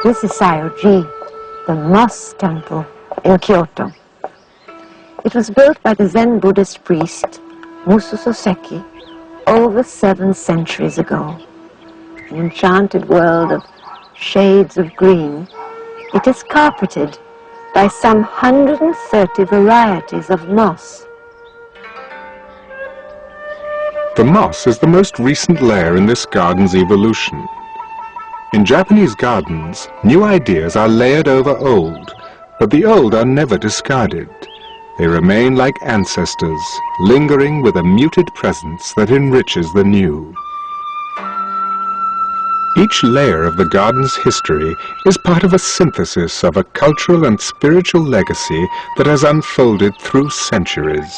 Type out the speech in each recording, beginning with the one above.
This is Saioji, the moss temple in Kyoto. It was built by the Zen Buddhist priest Musu Soseki over 7 centuries ago. An enchanted world of shades of green, it is carpeted by some 130 varieties of moss. The moss is the most recent layer in this garden's evolution. In Japanese gardens, new ideas are layered over old, but the old are never discarded. They remain like ancestors, lingering with a muted presence that enriches the new. Each layer of the garden's history is part of a synthesis of a cultural and spiritual legacy that has unfolded through centuries.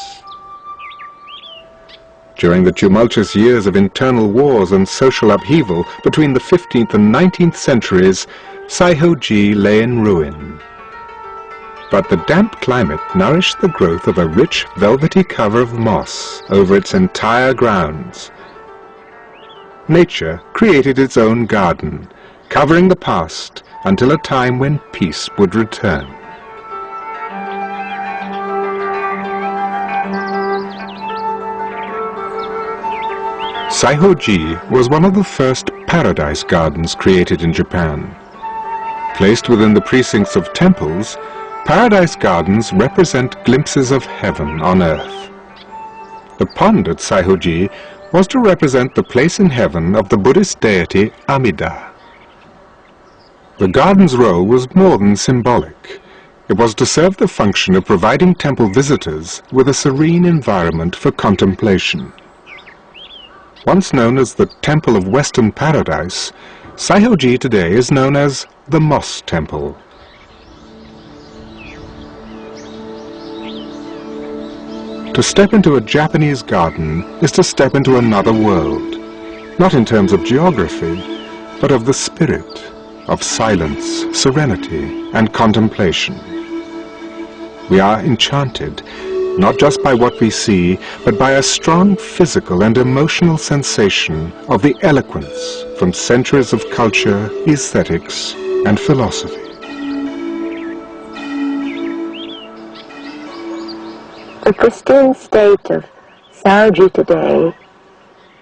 During the tumultuous years of internal wars and social upheaval between the 15th and 19th centuries, Saihoji lay in ruin. But the damp climate nourished the growth of a rich, velvety cover of moss over its entire grounds. Nature created its own garden, covering the past until a time when peace would return. Saihoji was one of the first paradise gardens created in Japan. Placed within the precincts of temples, paradise gardens represent glimpses of heaven on earth. The pond at Saihoji was to represent the place in heaven of the Buddhist deity Amida. The garden's role was more than symbolic. It was to serve the function of providing temple visitors with a serene environment for contemplation. Once known as the Temple of Western Paradise, Saihoji today is known as the Moss Temple. To step into a Japanese garden is to step into another world, not in terms of geography, but of the spirit, of silence, serenity, and contemplation. We are enchanted, not just by what we see, but by a strong physical and emotional sensation of the eloquence from centuries of culture, aesthetics, and philosophy. The pristine state of Saihoji today,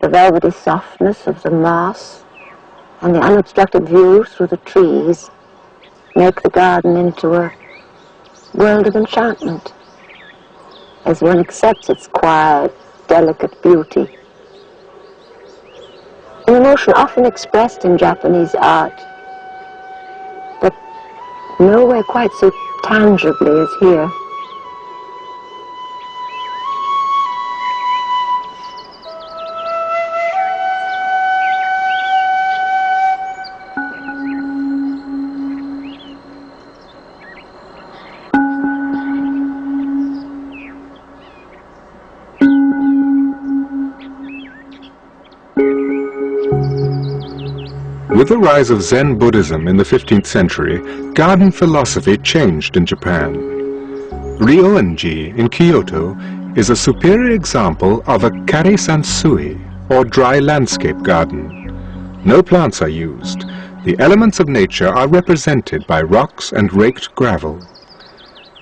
the velvety softness of the moss, and the unobstructed view through the trees make the garden into a world of enchantment, as one accepts its quiet, delicate beauty. An emotion often expressed in Japanese art, but nowhere quite so tangibly as here. With the rise of Zen Buddhism in the 15th century, garden philosophy changed in Japan. Ryoan-ji in Kyoto is a superior example of a kare-sansui, or dry landscape garden. No plants are used. The elements of nature are represented by rocks and raked gravel.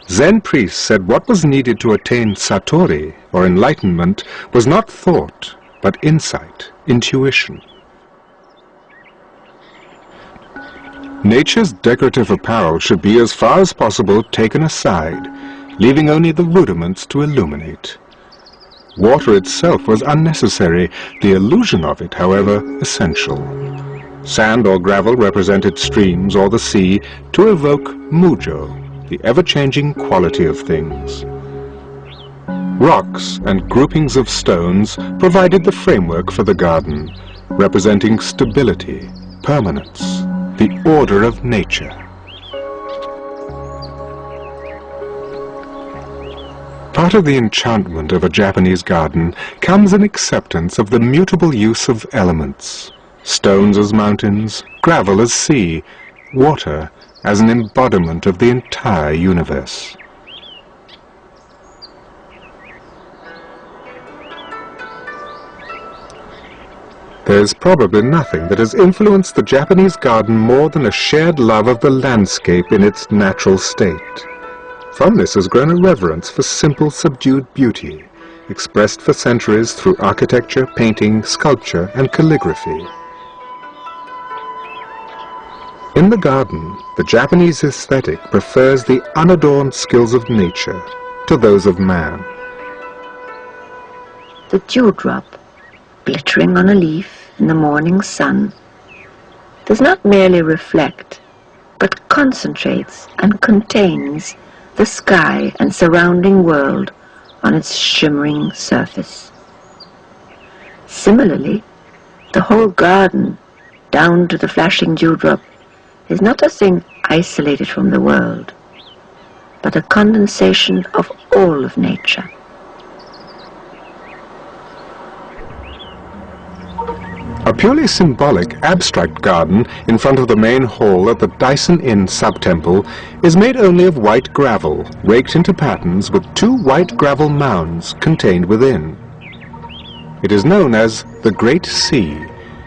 Zen priests said what was needed to attain satori, or enlightenment, was not thought, but insight, intuition. Nature's decorative apparel should be as far as possible taken aside, leaving only the rudiments to illuminate. Water itself was unnecessary, the illusion of it, however, essential. Sand or gravel represented streams or the sea to evoke mujo, the ever-changing quality of things. Rocks and groupings of stones provided the framework for the garden, representing stability, permanence, the order of nature. Part of the enchantment of a Japanese garden comes in acceptance of the mutable use of elements. Stones as mountains, gravel as sea, water as an embodiment of the entire universe. There is probably nothing that has influenced the Japanese garden more than a shared love of the landscape in its natural state. From this has grown a reverence for simple, subdued beauty, expressed for centuries through architecture, painting, sculpture, and calligraphy. In the garden, the Japanese aesthetic prefers the unadorned skills of nature to those of man. The dewdrop, glittering on a leaf in the morning sun, does not merely reflect, but concentrates and contains the sky and surrounding world on its shimmering surface. Similarly, the whole garden, down to the flashing dewdrop, is not a thing isolated from the world, but a condensation of all of nature. A purely symbolic, abstract garden in front of the main hall at the Daisen Inn sub-temple is made only of white gravel, raked into patterns with 2 white gravel mounds contained within. It is known as the Great Sea,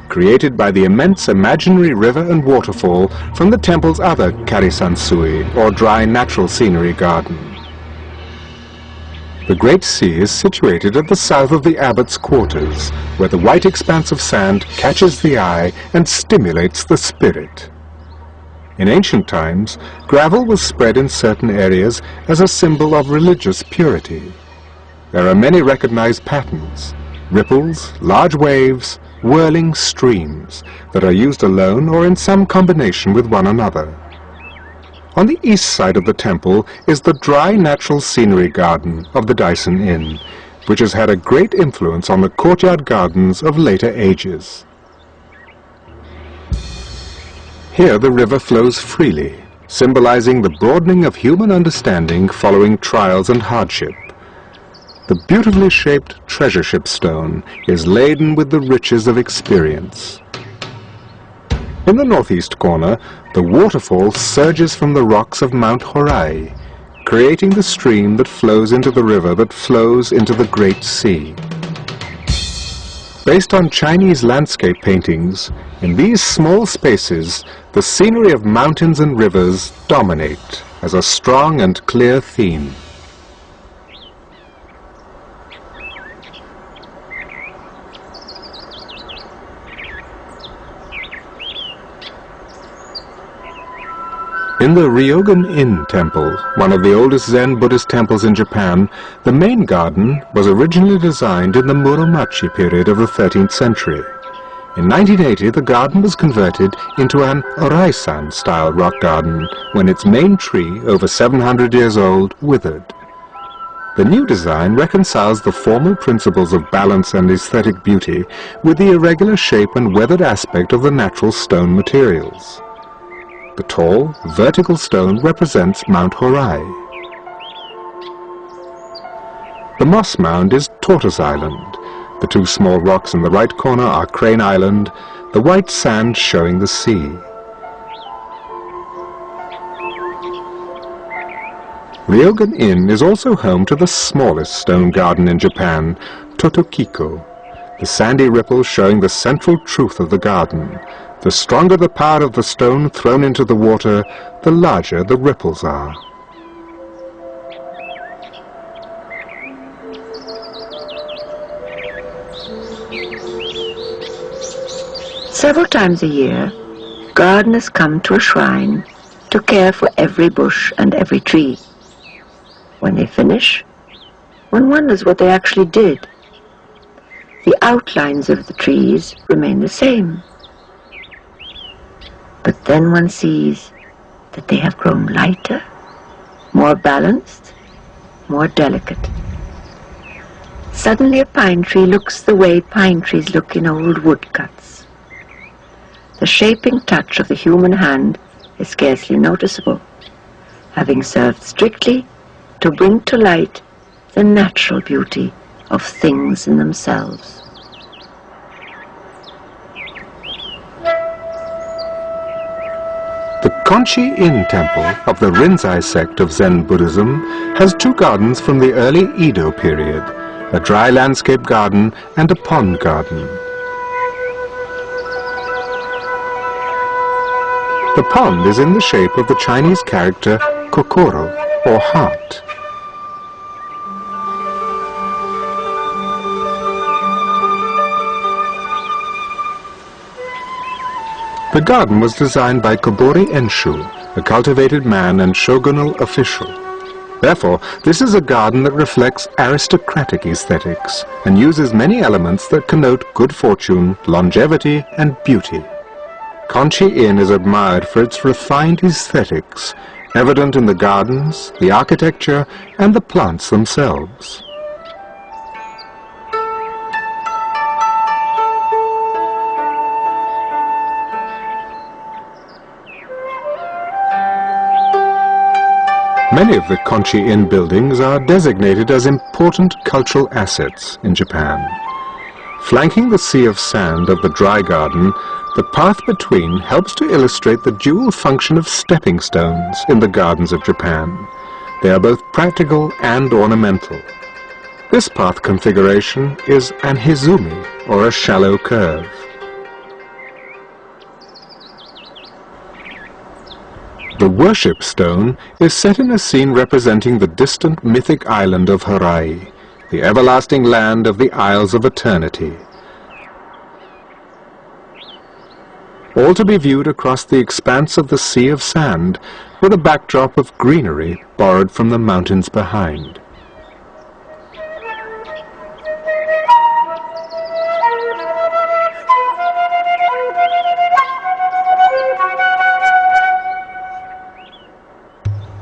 created by the immense imaginary river and waterfall from the temple's other karisansui, or dry natural scenery garden. The Great Sea is situated at the south of the abbot's quarters, where the white expanse of sand catches the eye and stimulates the spirit. In ancient times, gravel was spread in certain areas as a symbol of religious purity. There are many recognized patterns, ripples, large waves, whirling streams that are used alone or in some combination with one another. On the east side of the temple is the dry natural scenery garden of the Daisen Inn, which has had a great influence on the courtyard gardens of later ages. Here the river flows freely, symbolizing the broadening of human understanding following trials and hardship. The beautifully shaped treasure ship stone is laden with the riches of experience. In the northeast corner, the waterfall surges from the rocks of Mount Horai, creating the stream that flows into the river that flows into the Great Sea. Based on Chinese landscape paintings, in these small spaces, the scenery of mountains and rivers dominate as a strong and clear theme. In the Ryogen Inn temple, one of the oldest Zen Buddhist temples in Japan, the main garden was originally designed in the Muromachi period of the 13th century. In 1980, the garden was converted into an Oraisan-style rock garden when its main tree, over 700 years old, withered. The new design reconciles the formal principles of balance and aesthetic beauty with the irregular shape and weathered aspect of the natural stone materials. The tall, vertical stone represents Mount Horai. The moss mound is Tortoise Island. The 2 small rocks in the right corner are Crane Island, the white sand showing the sea. Ryogen Inn is also home to the smallest stone garden in Japan, Totokiko, the sandy ripples showing the central truth of the garden. The stronger the power of the stone thrown into the water, the larger the ripples are. Several times a year, gardeners come to a shrine to care for every bush and every tree. When they finish, one wonders what they actually did. The outlines of the trees remain the same. But then one sees that they have grown lighter, more balanced, more delicate. Suddenly a pine tree looks the way pine trees look in old woodcuts. The shaping touch of the human hand is scarcely noticeable, having served strictly to bring to light the natural beauty of things in themselves. The Konchi Inn temple of the Rinzai sect of Zen Buddhism has 2 gardens from the early Edo period, a dry landscape garden and a pond garden. The pond is in the shape of the Chinese character kokoro, or heart. The garden was designed by Kobori Enshu, a cultivated man and shogunal official. Therefore, this is a garden that reflects aristocratic aesthetics and uses many elements that connote good fortune, longevity, and beauty. Conchi Inn is admired for its refined aesthetics, evident in the gardens, the architecture, and the plants themselves. Many of the Conchi Inn buildings are designated as important cultural assets in Japan. Flanking the sea of sand of the dry garden, the path between helps to illustrate the dual function of stepping stones in the gardens of Japan. They are both practical and ornamental. This path configuration is an hizumi, or a shallow curve. The worship stone is set in a scene representing the distant mythic island of Harai, the everlasting land of the Isles of Eternity. All to be viewed across the expanse of the sea of sand, with a backdrop of greenery borrowed from the mountains behind.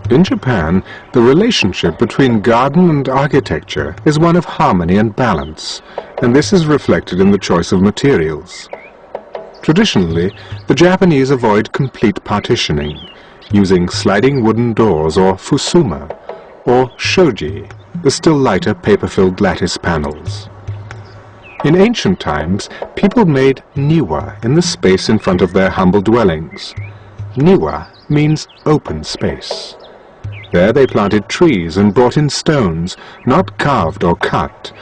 In Japan, the relationship between garden and architecture is one of harmony and balance, and this is reflected in the choice of materials. Traditionally, the Japanese avoid complete partitioning, using sliding wooden doors or fusuma, or shoji, the still lighter paper-filled lattice panels. In ancient times, people made niwa in the space in front of their humble dwellings. Niwa means open space. There they planted trees and brought in stones, not carved or cut,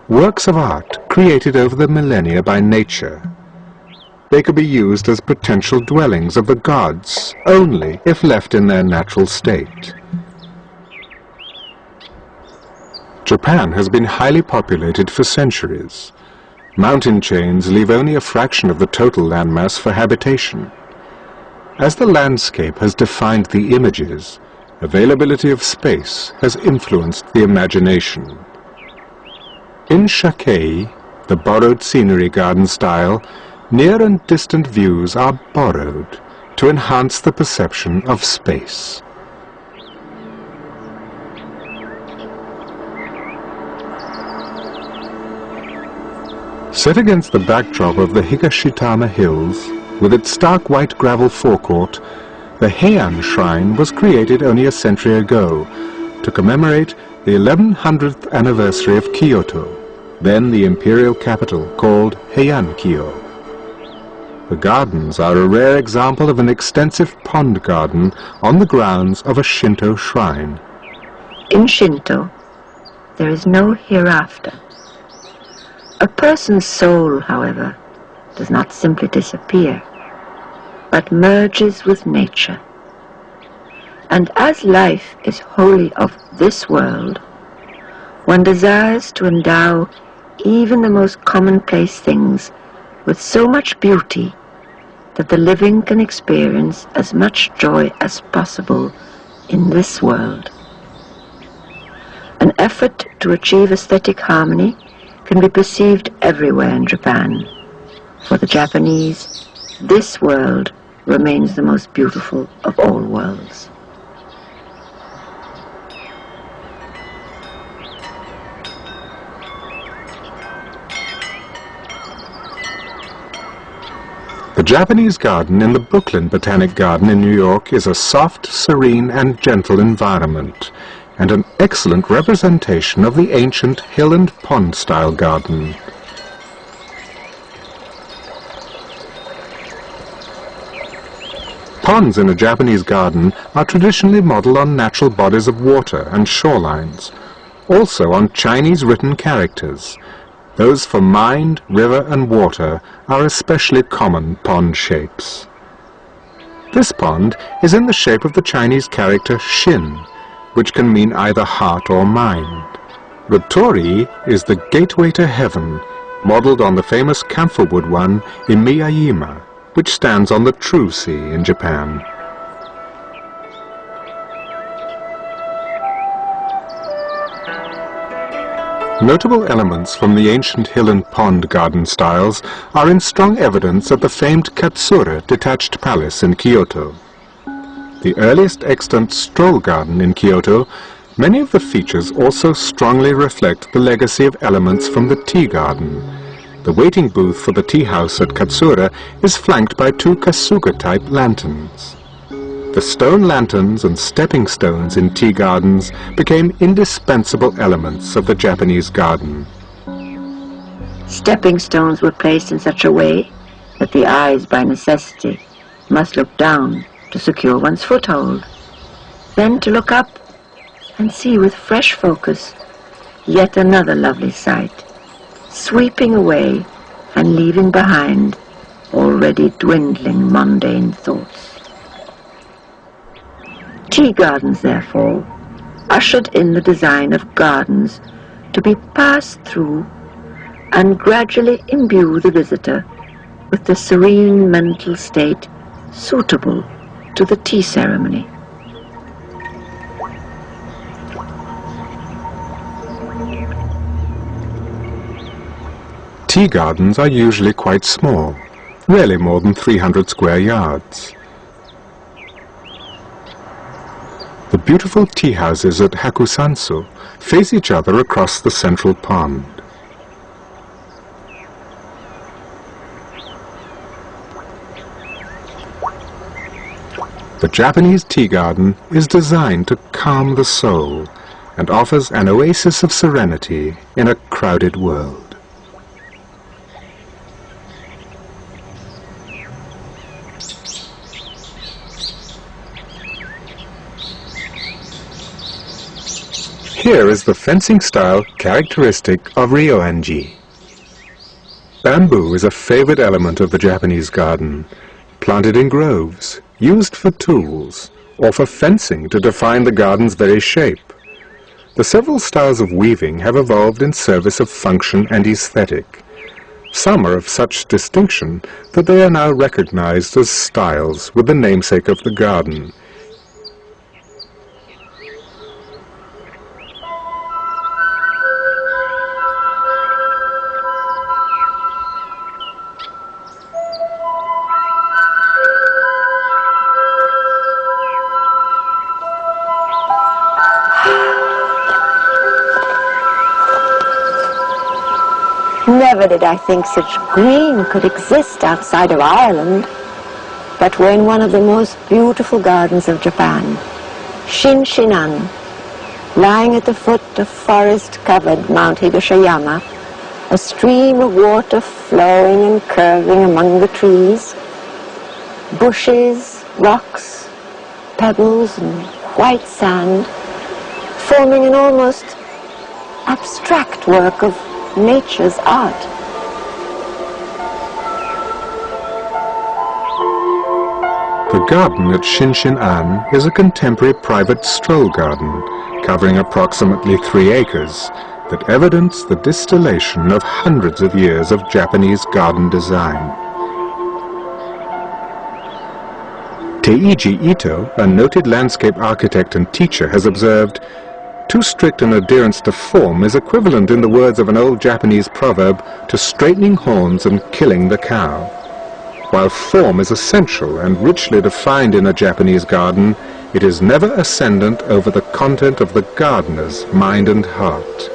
works of art created over the millennia by nature. They could be used as potential dwellings of the gods, only if left in their natural state. Japan has been highly populated for centuries. Mountain chains leave only a fraction of the total landmass for habitation. As the landscape has defined the images, availability of space has influenced the imagination. In Shakei, the borrowed scenery garden style, near and distant views are borrowed to enhance the perception of space. Set against the backdrop of the Higashitama Hills, with its stark white gravel forecourt, the Heian Shrine was created only a century ago to commemorate the 1100th anniversary of Kyoto, then the imperial capital called Heian-kyo. The gardens are a rare example of an extensive pond garden on the grounds of a Shinto shrine. In Shinto, there is no hereafter. A person's soul, however, does not simply disappear, but merges with nature. And as life is wholly of this world, one desires to endow even the most commonplace things with so much beauty that the living can experience as much joy as possible in this world. An effort to achieve aesthetic harmony can be perceived everywhere in Japan. For the Japanese, this world remains the most beautiful of all worlds. The Japanese garden in the Brooklyn Botanic Garden in New York is a soft, serene and gentle environment, and an excellent representation of the ancient hill and pond style garden. Ponds in a Japanese garden are traditionally modeled on natural bodies of water and shorelines, also on Chinese written characters. Those for mind, river and water are especially common pond shapes. This pond is in the shape of the Chinese character Xin, which can mean either heart or mind. The torii is the gateway to heaven, modelled on the famous camphorwood one in Miyajima, which stands on the true sea in Japan. Notable elements from the ancient hill and pond garden styles are in strong evidence at the famed Katsura detached palace in Kyoto. The earliest extant stroll garden in Kyoto, many of the features also strongly reflect the legacy of elements from the tea garden. The waiting booth for the tea house at Katsura is flanked by two kasuga-type lanterns. The stone lanterns and stepping stones in tea gardens became indispensable elements of the Japanese garden. Stepping stones were placed in such a way that the eyes, by necessity, must look down to secure one's foothold, then to look up and see with fresh focus yet another lovely sight, sweeping away and leaving behind already dwindling mundane thoughts. Tea gardens, therefore, ushered in the design of gardens to be passed through and gradually imbue the visitor with the serene mental state suitable to the tea ceremony. Tea gardens are usually quite small, rarely more than 300 square yards. The beautiful tea houses at Hakusanso face each other across the central pond. The Japanese tea garden is designed to calm the soul and offers an oasis of serenity in a crowded world. Here is the fencing style characteristic of Ryoanji. Bamboo is a favorite element of the Japanese garden, planted in groves, used for tools, or for fencing to define the garden's very shape. The several styles of weaving have evolved in service of function and aesthetic. Some are of such distinction that they are now recognized as styles with the namesake of the garden. Never did I think such green could exist outside of Ireland, but we're in one of the most beautiful gardens of Japan, Shinshinan, lying at the foot of forest-covered Mount Higashiyama, a stream of water flowing and curving among the trees, bushes, rocks, pebbles, and white sand, forming an almost abstract work of nature's art. The garden at Shinshinan is a contemporary private stroll garden covering approximately 3 acres that evidence the distillation of hundreds of years of Japanese garden design. Teiji Ito, a noted landscape architect and teacher, has observed, "Too strict an adherence to form is equivalent, in the words of an old Japanese proverb, to straightening horns and killing the cow." While form is essential and richly defined in a Japanese garden, it is never ascendant over the content of the gardener's mind and heart.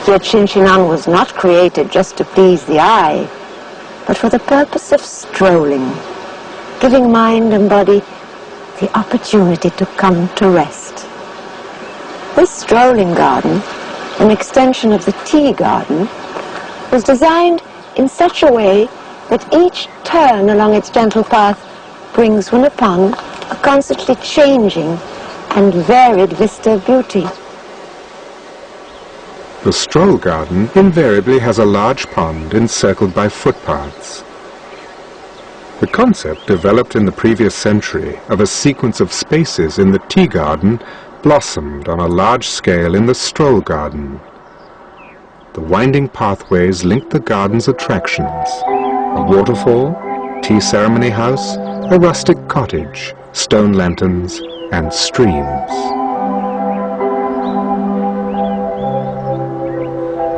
Yet Shinshinan was not created just to please the eye, but for the purpose of strolling, giving mind and body the opportunity to come to rest. This strolling garden, an extension of the tea garden, was designed in such a way that each turn along its gentle path brings one upon a constantly changing and varied vista of beauty. The stroll garden invariably has a large pond encircled by footpaths. The concept developed in the previous century of a sequence of spaces in the tea garden blossomed on a large scale in the stroll garden. The winding pathways linked the garden's attractions: a waterfall, tea ceremony house, a rustic cottage, stone lanterns, and streams.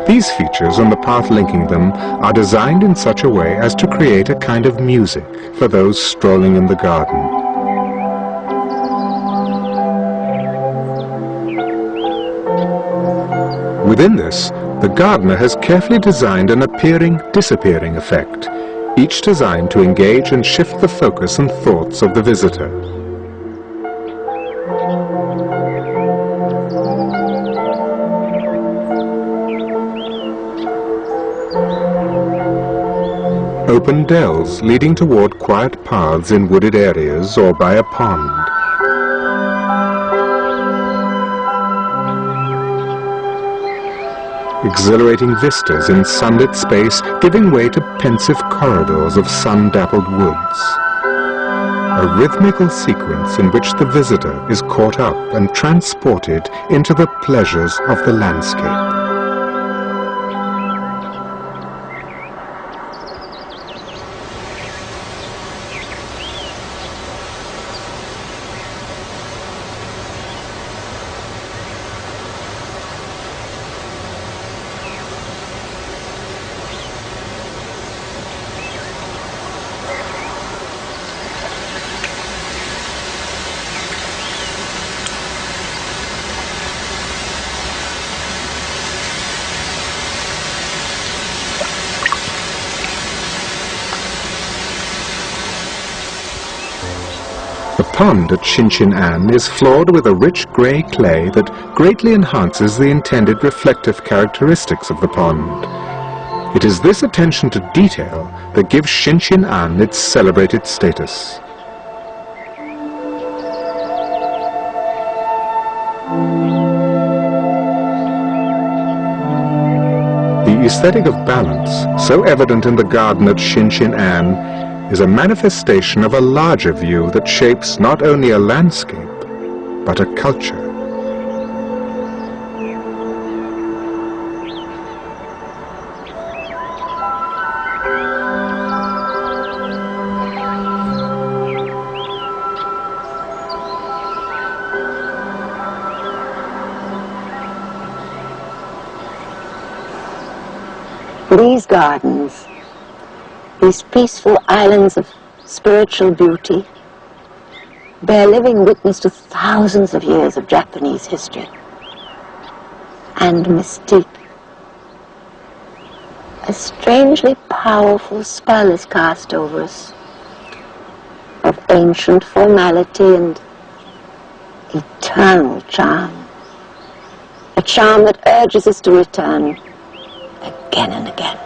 These features and the path linking them are designed in such a way as to create a kind of music for those strolling in the garden. Within this, the gardener has carefully designed an appearing-disappearing effect, each designed to engage and shift the focus and thoughts of the visitor. Open dells leading toward quiet paths in wooded areas or by a pond. Exhilarating vistas in sunlit space giving way to pensive corridors of sun-dappled woods. A rhythmical sequence in which the visitor is caught up and transported into the pleasures of the landscape. The pond at Shinchin An is floored with a rich grey clay that greatly enhances the intended reflective characteristics of the pond. It is this attention to detail that gives Shinchin An its celebrated status. The aesthetic of balance, so evident in the garden at Shinchin An, is a manifestation of a larger view that shapes not only a landscape, but a culture. These gardens, these peaceful islands of spiritual beauty, bear living witness to thousands of years of Japanese history and mystique. A strangely powerful spell is cast over us of ancient formality and eternal charm, a charm that urges us to return again and again.